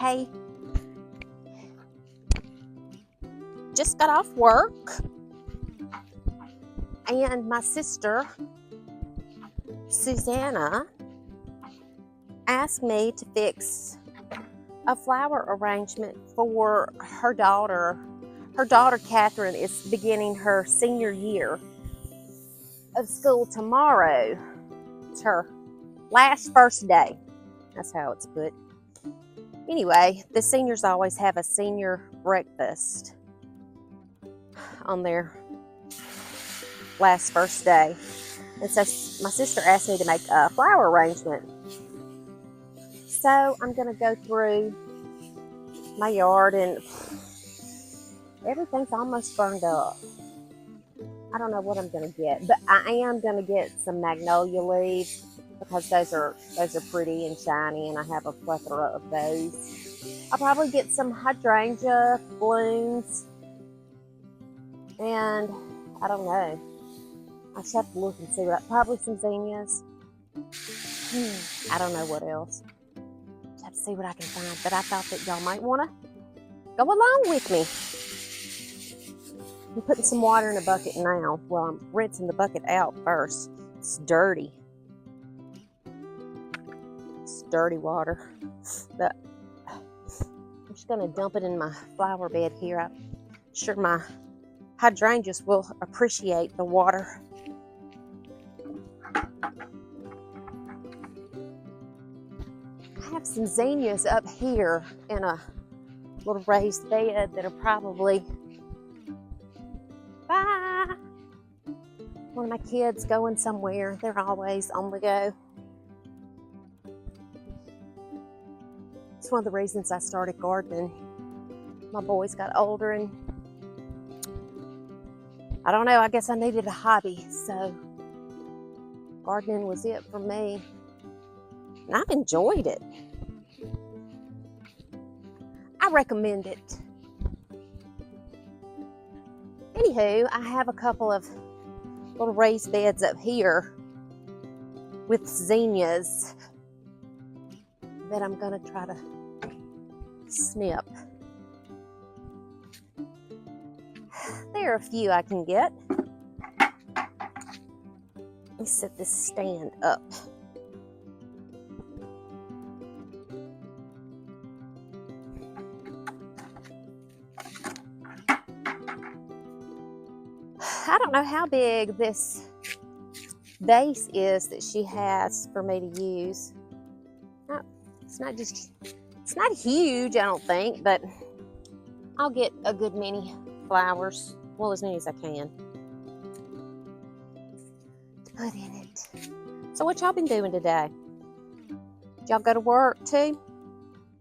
Hey, just got off work, and my sister, Susanna, asked me to fix a flower arrangement for her daughter. Her daughter, Catherine, is beginning her senior year of school tomorrow. It's her first day. That's how it's put. Anyway, the seniors always have a senior breakfast on their first day. And so my sister asked me to make a flower arrangement. So I'm going to go through my yard, and everything's almost burned up. I don't know what I'm going to get, but I am going to get some magnolia leaves because those are pretty and shiny, and I have a plethora of those. I'll probably get some hydrangea blooms, and I don't know. I should have to look and see probably some zinnias. I don't know what else. Just have to see what I can find, but I thought that y'all might want to go along with me. I'm putting some water in a bucket now. Well, I'm rinsing the bucket out first. It's dirty. It's dirty water. But I'm just going to dump it in my flower bed here. I'm sure my hydrangeas will appreciate the water. I have some zinnias up here in a little raised bed that are probably one of my kids going somewhere. They're always on the go. It's one of the reasons I started gardening. My boys got older, and I don't know, I guess I needed a hobby, so gardening was it for me. And I've enjoyed it. I recommend it. Anywho, I have a couple of little raised beds up here with zinnias that I'm going to try to snip. There are a few I can get. Let me set this stand up. I don't know how big this vase is that she has for me to use. It's not huge, I don't think, but I'll get a good many flowers, well, as many as I can, to put in it. So what y'all been doing today? Did y'all go to work too?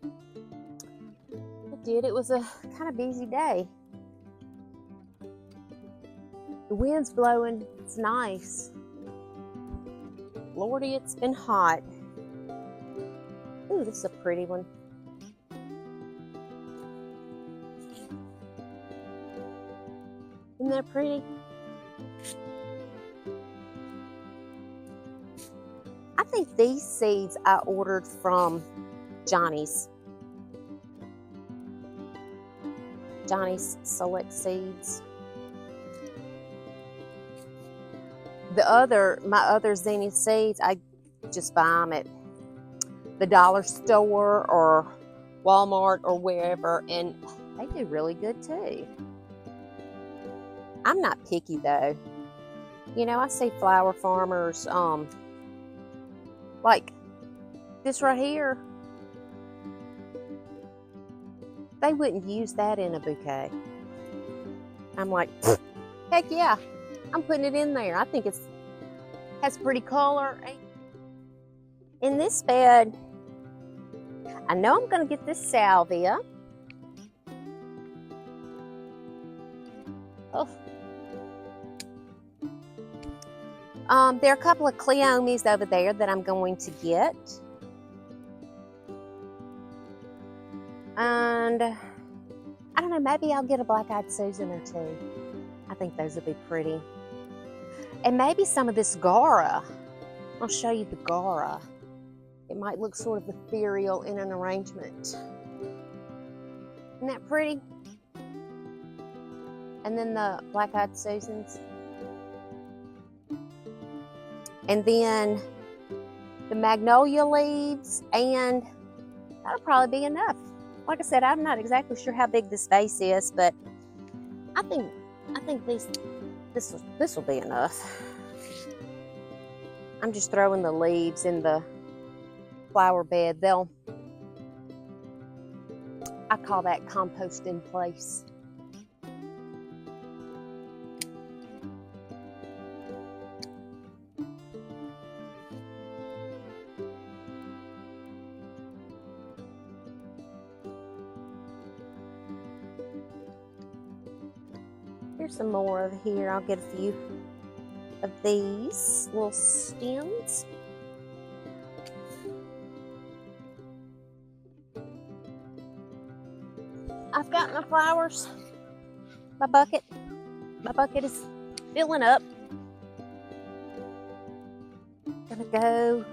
I did. It was a kind of busy day. The wind's blowing. It's nice. Lordy, it's been hot. Ooh, this is a pretty one. Isn't that pretty? I think these seeds I ordered from Johnny's Select Seeds. My other zinnia seeds, I just buy them at the dollar store or Walmart or wherever, and they do really good too. I'm not picky though. You know, I see flower farmers, like this right here, they wouldn't use that in a bouquet. I'm like, heck yeah, I'm putting it in there. I think it has pretty color. In this bed, I know I'm going to get this salvia. Oh. There are a couple of cleomes over there that I'm going to get. And I don't know, maybe I'll get a black-eyed Susan or two. I think those would be pretty. And maybe some of this Gara. I'll show you the Gara. It might look sort of ethereal in an arrangement. Isn't that pretty? And then the black-eyed Susans. And then the magnolia leaves, and that'll probably be enough. Like I said, I'm not exactly sure how big this vase is, but I think this will be enough. I'm just throwing the leaves in the flower bed. I call that compost in place. Here's some more over here. I'll get a few of these little stems. I've got my flowers. My bucket is filling up. Gonna go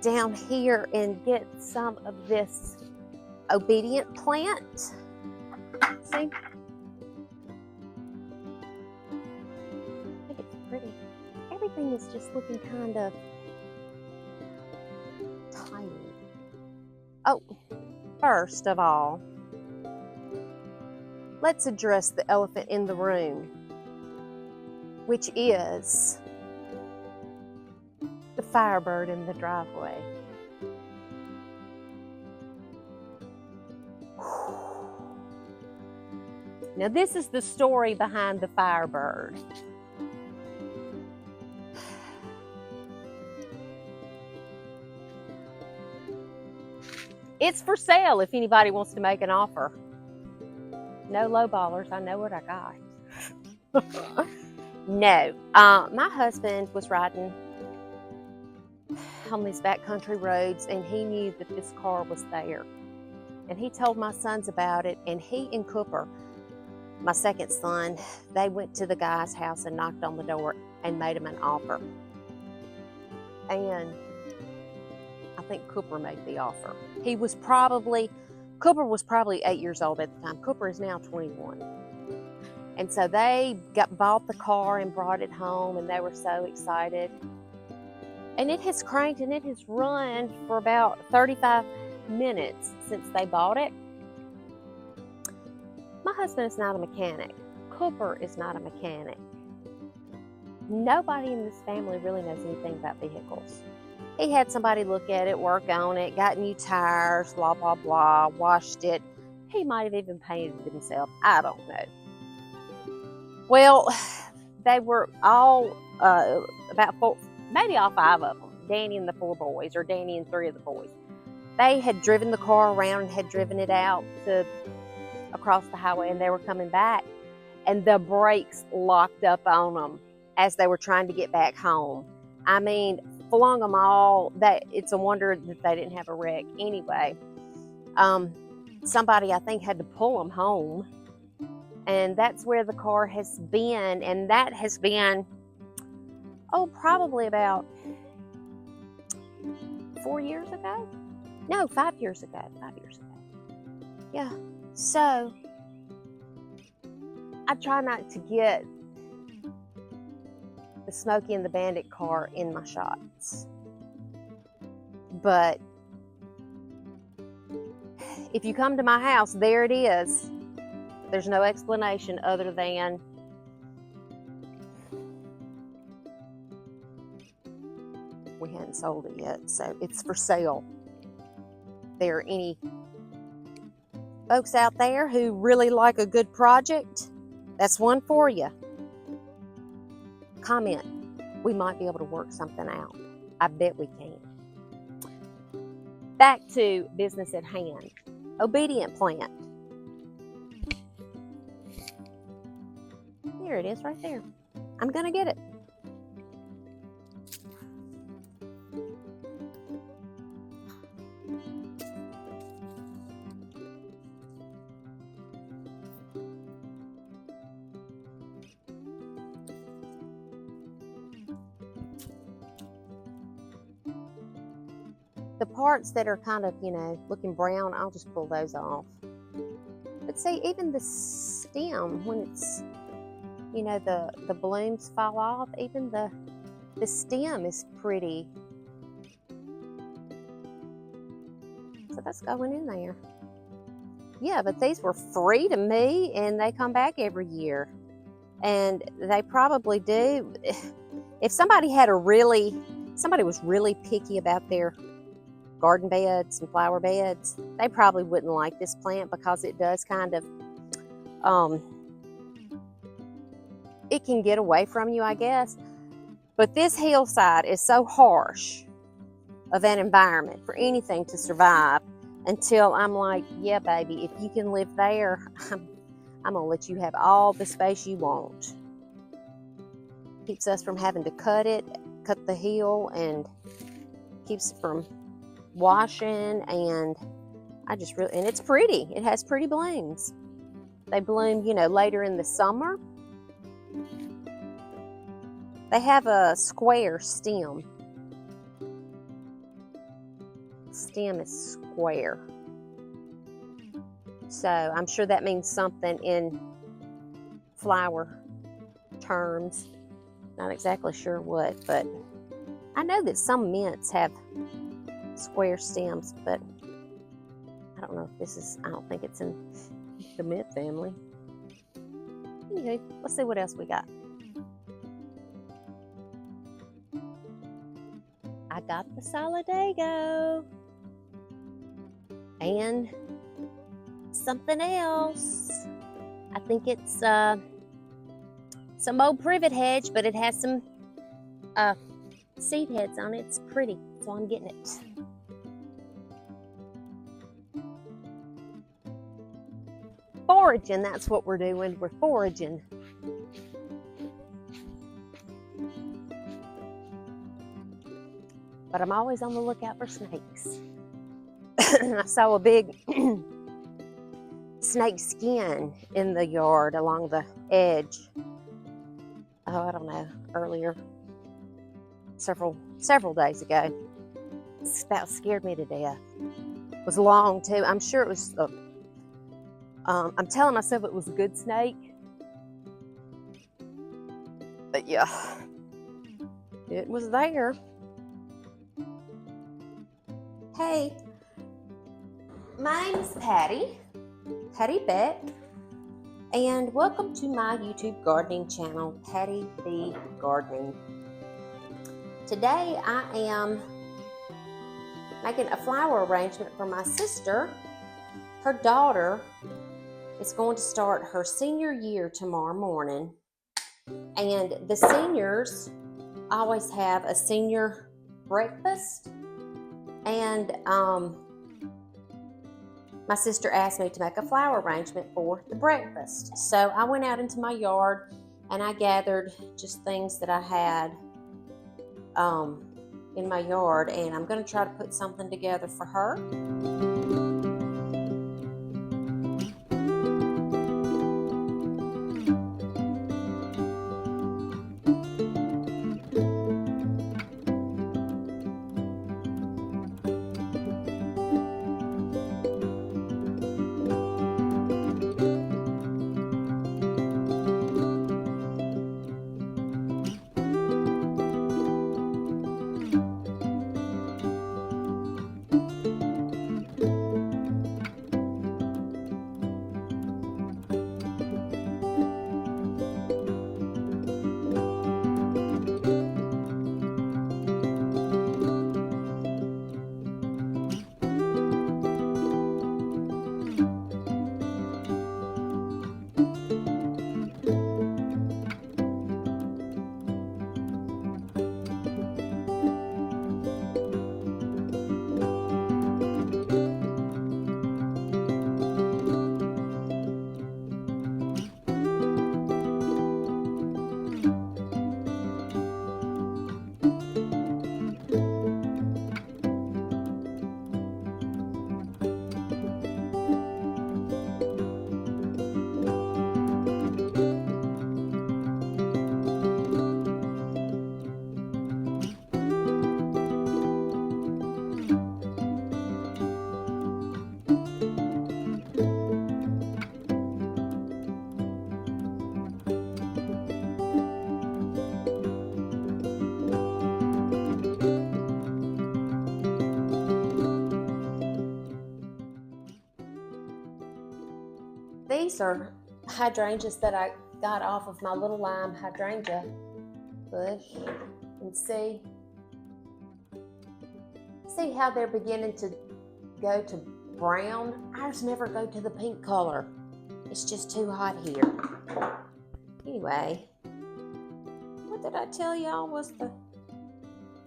down here and get some of this obedient plant. See? Pretty. Everything is just looking kind of tiny. Oh, first of all, let's address the elephant in the room, which is the firebird in the driveway. Now, this is the story behind the firebird. It's for sale if anybody wants to make an offer. No lowballers. I know what I got. No. My husband was riding on these backcountry roads, and he knew that this car was there. And he told my sons about it, and he and Cooper, my second son, they went to the guy's house and knocked on the door and made him an offer. And I think Cooper made the offer. Cooper was probably 8 years old at the time. Cooper is now 21. And so they bought the car and brought it home, and they were so excited. And it has cranked and it has run for about 35 minutes since they bought it. My husband is not a mechanic. Cooper is not a mechanic. Nobody in this family really knows anything about vehicles. He had somebody look at it, work on it, got new tires, blah, blah, blah, washed it. He might have even painted it himself. I don't know. Well, they were all about four, maybe all five of them, Danny and the four boys, or Danny and three of the boys. They had driven the car around and had driven it out to across the highway, and they were coming back, and the brakes locked up on them as they were trying to get back home. I mean, flung them all. It's a wonder that they didn't have a wreck anyway. Somebody, I think, had to pull them home, and that's where the car has been, and that has been, probably about 4 years ago? No, 5 years ago. 5 years ago. Yeah. So, I try not to get the Smokey and the Bandit car in my shots. But if you come to my house, there it is. There's no explanation other than we hadn't sold it yet, so it's for sale. If there are any folks out there who really like a good project, that's one for you. Comment. We might be able to work something out. I bet we can. Back to business at hand. Obedient plant. Here it is right there. I'm going to get it. The parts that are kind of, looking brown, I'll just pull those off. But see, even the stem, when it's, you know, the blooms fall off, even the stem is pretty. So that's going in there. Yeah, but these were free to me, and they come back every year. And they probably do. If somebody was really picky about their garden beds and flower beds, they probably wouldn't like this plant because it does kind of, it can get away from you, I guess. But this hillside is so harsh of an environment for anything to survive until I'm like, yeah, baby, if you can live there, I'm going to let you have all the space you want. Keeps us from having to cut the hill, and keeps it from washing, and and it's pretty. It has pretty blooms. They bloom, you know, later in the summer. They have a square stem. Stem is square. So I'm sure that means something in flower terms. Not exactly sure what, but I know that some mints have square stems, but I don't know if this is, I don't think it's in the mint family. Anyway, let's see what else we got. I got the Solidago and something else. I think it's some old privet hedge, but it has some seed heads on it. It's pretty, so I'm getting it. Foraging, that's what we're doing. We're foraging. But I'm always on the lookout for snakes. I saw a big snake skin in the yard along the edge. Oh, I don't know, earlier, several days ago. It about scared me to death. It was long too. I'm sure it was, I'm telling myself it was a good snake. But yeah, it was there. Hey, my name is Patty Beck, and welcome to my YouTube gardening channel, Patty B Gardening. Today I am making a flower arrangement for my sister. Her daughter is going to start her senior year tomorrow morning, and the seniors always have a senior breakfast. And my sister asked me to make a flower arrangement for the breakfast. So I went out into my yard and I gathered just things that I had in my yard, and I'm going to try to put something together for her. these are hydrangeas that I got off of my little lime hydrangea bush. And see how they're beginning to go to brown? Ours never go to the pink color. It's just too hot here. Anyway, what did I tell y'all was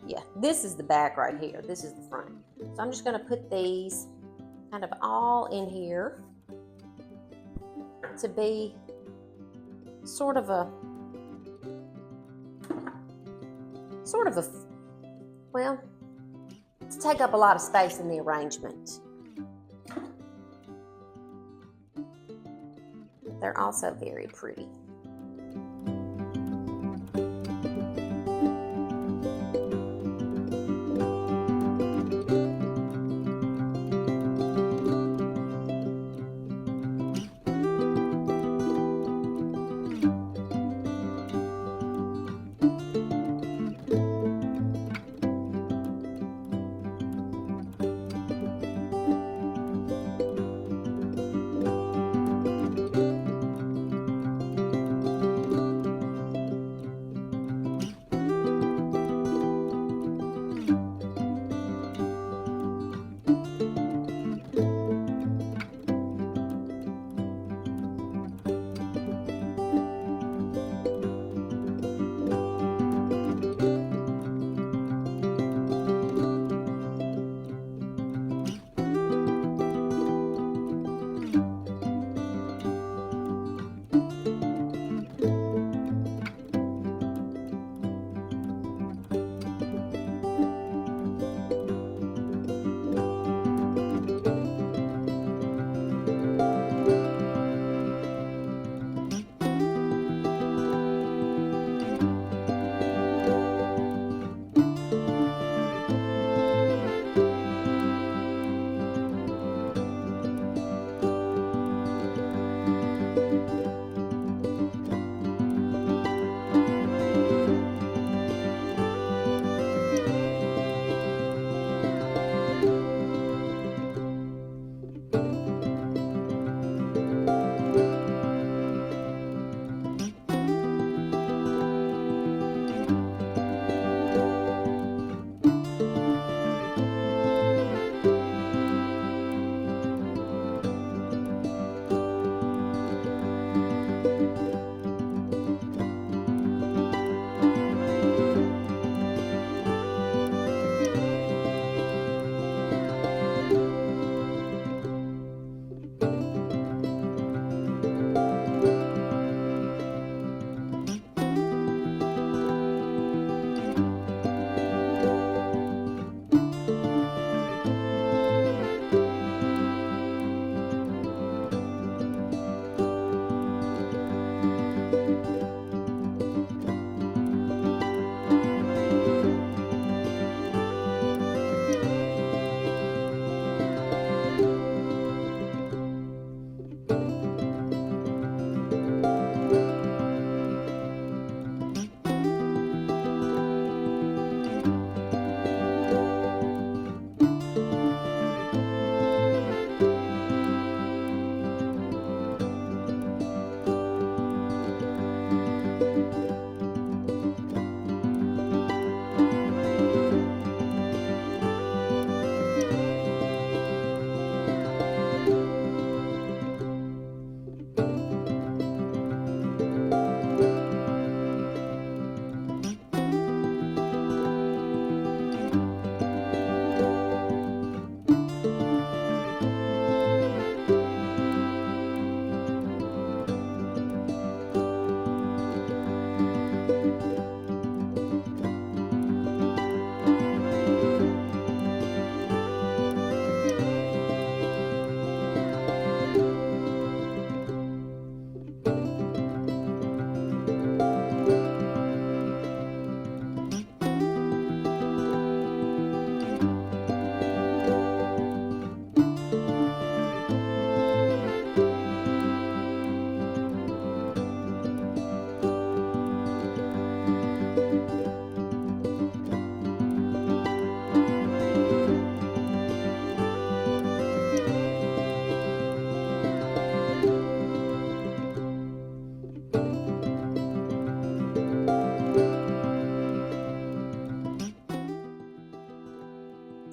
yeah, this is the back right here. This is the front. So I'm just going to put these kind of all in here to be sort of a, well, to take up a lot of space in the arrangement. They're also very pretty.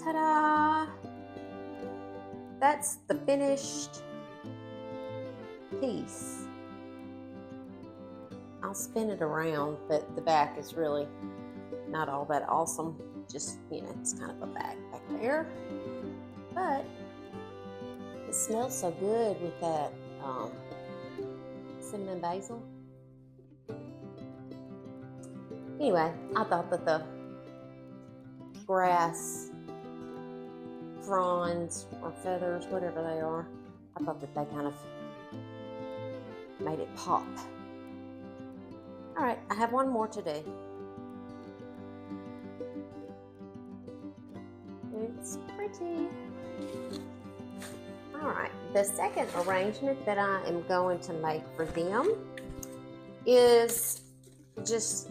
Ta-da! That's the finished piece. I'll spin it around, but the back is really not all that awesome. Just, you know, it's kind of a back there. But it smells so good with that cinnamon basil. Anyway, I thought that the grass fronds or feathers, whatever they are, I thought that they kind of made it pop. All right, I have one more to do. It's pretty. All right, the second arrangement that I am going to make for them is just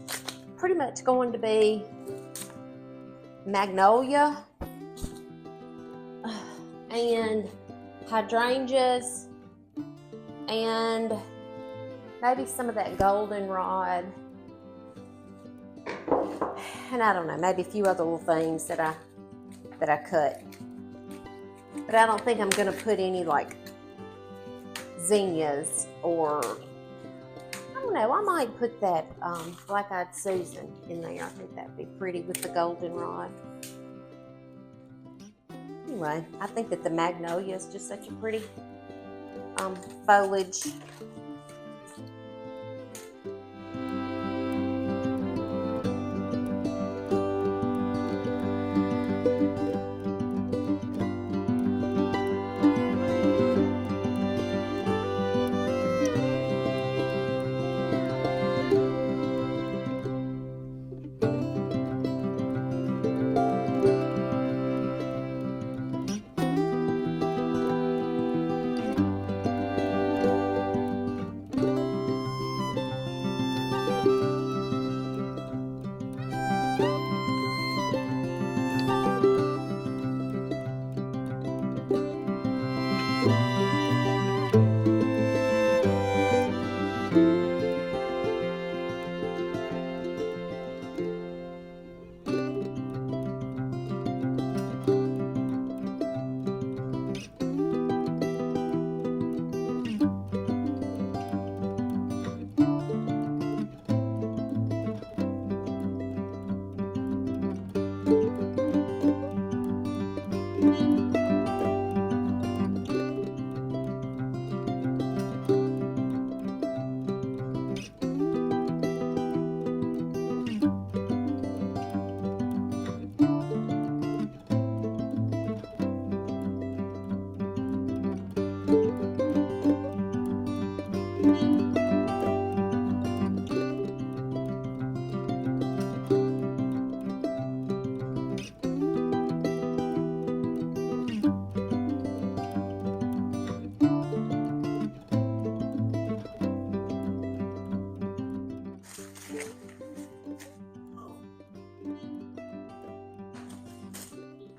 pretty much going to be magnolia and hydrangeas and maybe some of that goldenrod, and I don't know, maybe a few other little things that I cut. But I don't think I'm gonna put any like zinnias, or I don't know, I might put that black-eyed Susan in there. I think that'd be pretty with the goldenrod. Anyway, I think that the magnolia is just such a pretty foliage.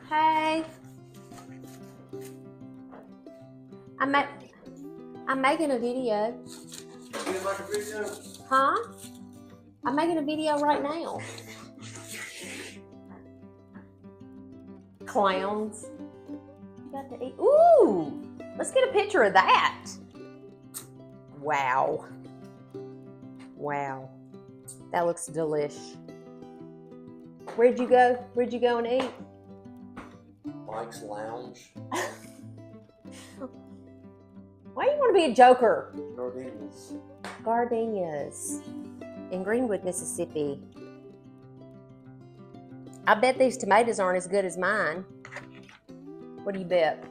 Hey, I'm making a video. You like a video? Huh? I'm making a video right now. Clowns. You got to eat. Ooh, let's get a picture of that. Wow. Wow. That looks delish. Where'd you go? Where'd you go and eat? Mike's Lounge. Why do you want to be a joker? Gardenias. Gardenias in Greenwood, Mississippi. I bet these tomatoes aren't as good as mine. What do you bet?